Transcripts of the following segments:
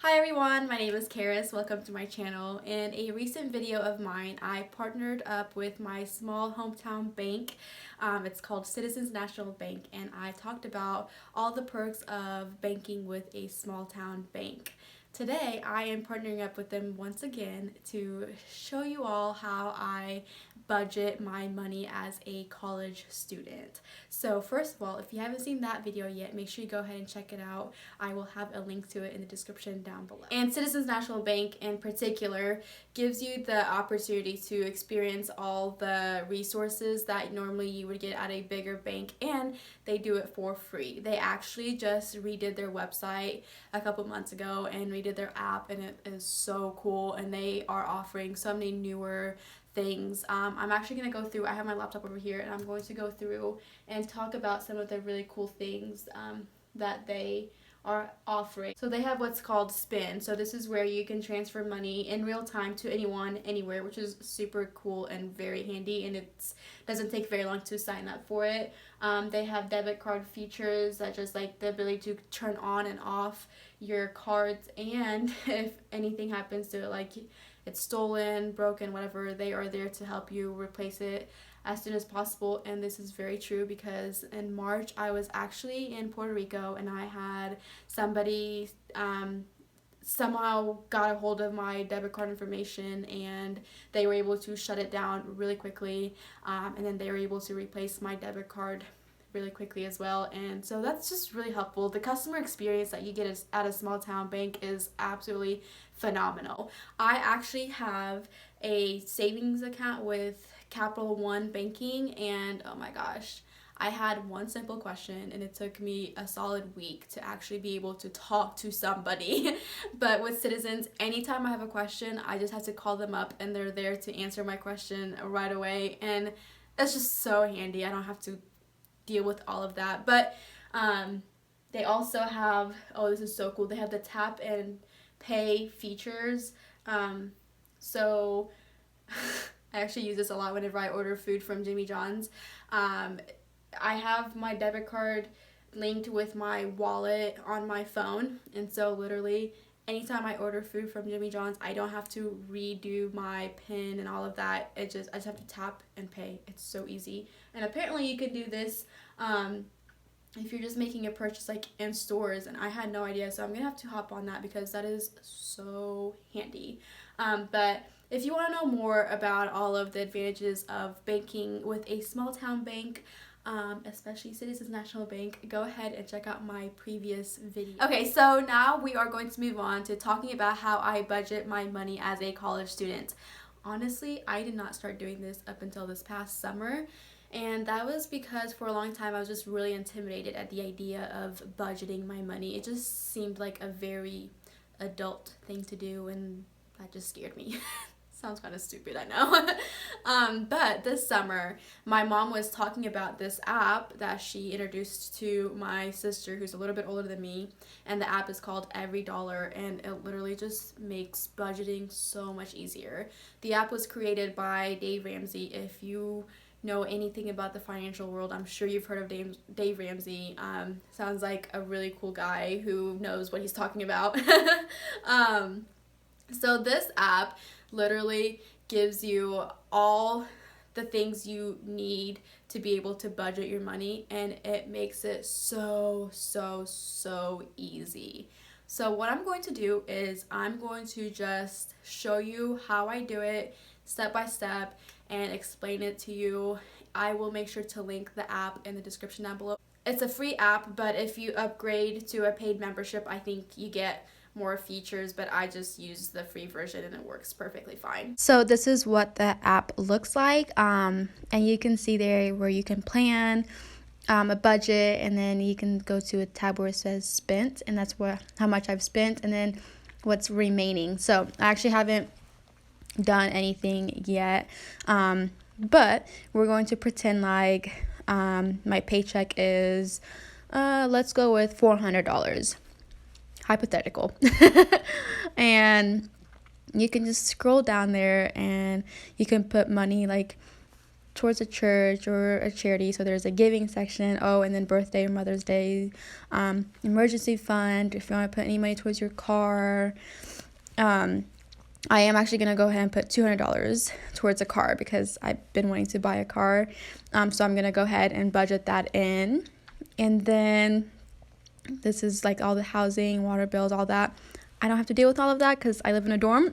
Hi everyone, my name is Karis. Welcome to my channel. In a recent video of mine, I partnered up with my small hometown bank. It's called Citizens National Bank, and I talked about all the perks of banking with a small town bank. Today, I am partnering up with them once again to show you all how I budget my money as a college student. So first of all, if you haven't seen that video yet, make sure you go ahead and check it out. I will have a link to it in the description down below. And Citizens National Bank in particular gives you the opportunity to experience all the resources that normally you would get at a bigger bank, and they do it for free. They actually just redid their website a couple months ago and redid their app, and it is so cool, and they are offering so many newer things. I'm actually going to go through, I have my laptop over here, and I'm going to go through and talk about some of the really cool things that they are offering. So they have what's called Spin. So this is where you can transfer money in real time to anyone, anywhere, which is super cool and very handy, and it doesn't take very long to sign up for it. They have debit card features that just like the ability to turn on and off your cards, and if anything happens to it, like it's stolen, broken, whatever, they are there to help you replace it as soon as possible. And this is very true because in March I was actually in Puerto Rico, and I had somebody somehow got a hold of my debit card information, and they were able to shut it down really quickly, and then they were able to replace my debit card really quickly as well. And so that's just really helpful. The customer experience that you get at a small town bank is absolutely phenomenal. I actually have a savings account with Capital One Banking, and oh my gosh, I had one simple question and it took me a solid week to actually be able to talk to somebody. But with Citizens, anytime I have a question, I just have to call them up and they're there to answer my question right away, and it's just so handy. I don't have to deal with all of that. But they also have, oh, this is so cool, they have the tap and pay features. So I actually use this a lot whenever I order food from Jimmy John's. I have my debit card linked with my wallet on my phone, and so literally anytime I order food from Jimmy John's, I don't have to redo my PIN and all of that. I just have to tap and pay. It's so easy. And apparently you could do this if you're just making a purchase like in stores, and I had no idea, so I'm gonna have to hop on that because that is so handy. But if you want to know more about all of the advantages of banking with a small town bank, especially Citizens National Bank, go ahead and check out my previous video. Okay, so now we are going to move on to talking about how I budget my money as a college student. Honestly, I did not start doing this up until this past summer, and that was because for a long time I was just really intimidated at the idea of budgeting my money. It just seemed like a very adult thing to do, and that just scared me. Sounds kind of stupid, I know. But this summer, my mom was talking about this app that she introduced to my sister, who's a little bit older than me, and the app is called Every Dollar, and it literally just makes budgeting so much easier. The app was created by Dave Ramsey. If you know anything about the financial world, I'm sure you've heard of Dave Ramsey. Sounds like a really cool guy who knows what he's talking about. So this app literally gives you all the things you need to be able to budget your money, and it makes it so easy. So what I'm going to do is I'm going to just show you how I do it step by step and explain it to you. I will make sure to link the app in the description down below. It's a free app, but if you upgrade to a paid membership, I think you get more features, but I just use the free version and it works perfectly fine. So this is what the app looks like, and you can see there where you can plan a budget, and then you can go to a tab where it says spent, and that's how much I've spent, and then what's remaining. So I actually haven't done anything yet, but we're going to pretend like my paycheck is let's go with $400, hypothetical. And you can just scroll down there and you can put money like towards a church or a charity. So there's a giving section. Oh, and then birthday or Mother's Day, emergency fund. If you want to put any money towards your car. I am actually going to go ahead and put $200 towards a car because I've been wanting to buy a car. So I'm going to go ahead and budget that in. And then this is like all the housing, water bills, all that. I don't have to deal with all of that because I live in a dorm.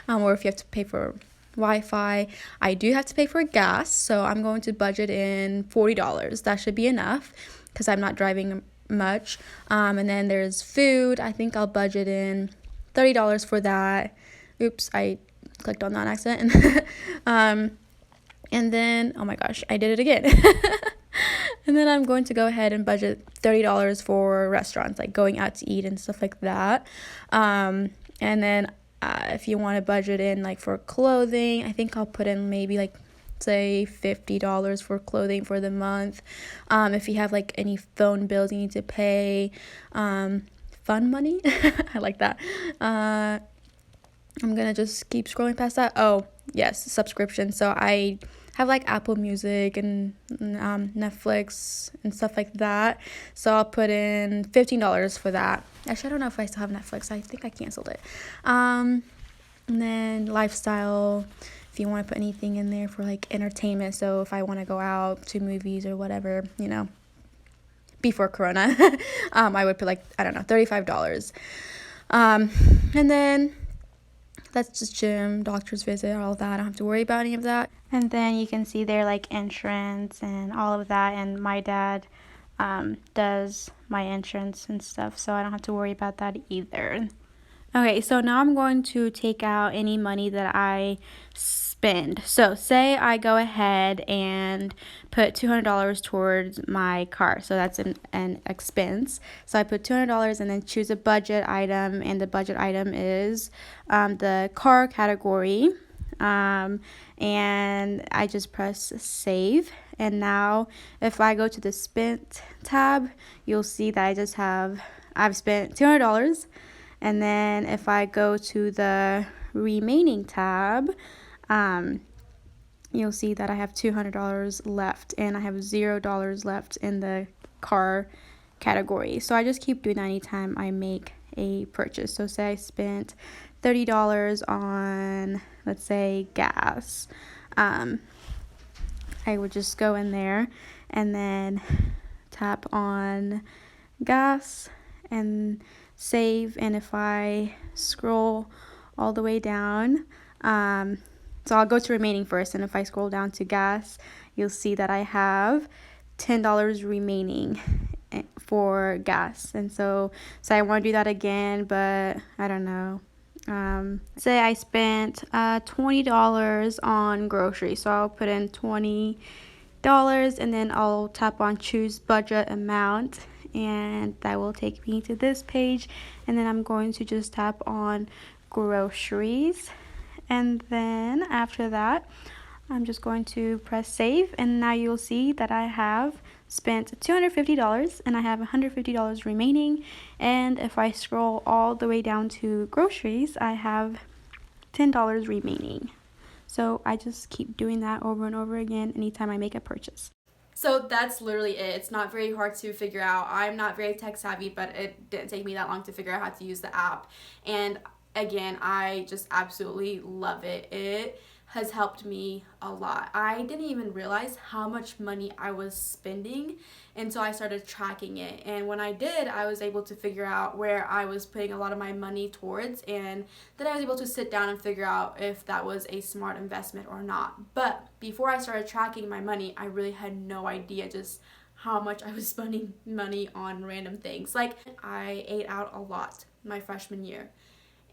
Or if you have to pay for Wi-Fi. I do have to pay for gas, so I'm going to budget in $40. That should be enough because I'm not driving much. And then there's food. I think I'll budget in $30 for that. Oops, I clicked on that on accident. And then, oh my gosh, I did it again. And then I'm going to go ahead and budget $30 for restaurants, like going out to eat and stuff like that. And then if you want to budget in like for clothing, I think I'll put in maybe like say $50 for clothing for the month. If you have like any phone bills you need to pay, fun money, I like that. I'm gonna just keep scrolling past that. Oh yes, subscription. So I have like Apple Music and Netflix and stuff like that. So I'll put in $15 for that. Actually, I don't know if I still have Netflix. I think I canceled it. And then lifestyle, if you want to put anything in there for like entertainment. So if I want to go out to movies or whatever, before Corona, I would put like, I don't know, $35. And then that's just gym, doctor's visit, all that. I don't have to worry about any of that. And then you can see there like insurance and all of that. And my dad does my insurance and stuff, so I don't have to worry about that either. Okay, so now I'm going to take out any money that I spend. So say I go ahead and put $200 towards my car. So that's an expense. So I put $200 and then choose a budget item, and the budget item is the car category. And I just press save. And now if I go to the spent tab, you'll see that I've spent $200. And then if I go to the remaining tab, you'll see that I have $200 left and I have $0 left in the car category. So I just keep doing that anytime I make a purchase. So say I spent $30 on, let's say, gas. I would just go in there and then tap on gas and save. And if I scroll all the way down, so I'll go to remaining first, and if I scroll down to gas, you'll see that I have $10 remaining for gas. And so I want to do that again, but I don't know. Say I spent $20 on groceries, so I'll put in $20 and then I'll tap on choose budget amount, and that will take me to this page. And then I'm going to just tap on groceries, and then after that I'm just going to press save, and now you'll see that I have spent $250 and I have $150 remaining. And if I scroll all the way down to groceries, I have $10 remaining. So I just keep doing that over and over again anytime I make a purchase. So that's literally it. It's not very hard to figure out. I'm not very tech savvy, but it didn't take me that long to figure out how to use the app. And again, I just absolutely love it. It has helped me a lot. I didn't even realize how much money I was spending until I started tracking it. And when I did, I was able to figure out where I was putting a lot of my money towards, and then I was able to sit down and figure out if that was a smart investment or not. But before I started tracking my money, I really had no idea just how much I was spending money on random things. Like, I ate out a lot my freshman year,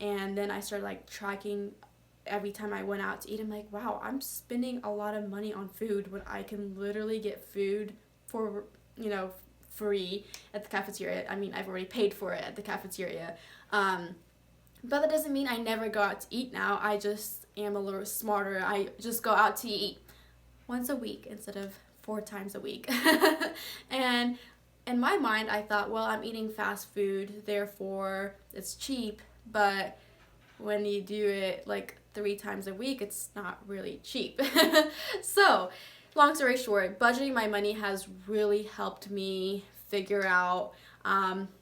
and then I started like tracking every time I went out to eat. I'm like, wow, I'm spending a lot of money on food when I can literally get food for, free at the cafeteria. I mean, I've already paid for it at the cafeteria. But that doesn't mean I never go out to eat now. I just am a little smarter. I just go out to eat once a week instead of 4 times a week. And in my mind, I thought, well, I'm eating fast food, therefore it's cheap. But when you do it like 3 times a week, it's not really cheap. So, long story short, budgeting my money has really helped me figure out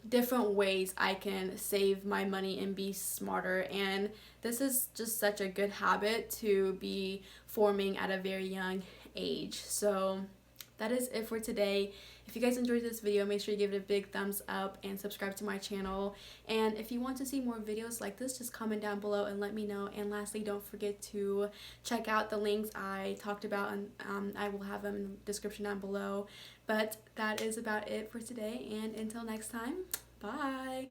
different ways I can save my money and be smarter. And this is just such a good habit to be forming at a very young age. So that is it for today. If you guys enjoyed this video, make sure you give it a big thumbs up and subscribe to my channel. And if you want to see more videos like this, just comment down below and let me know. And lastly, don't forget to check out the links I talked about, and I will have them in the description down below. But that is about it for today, and until next time, bye!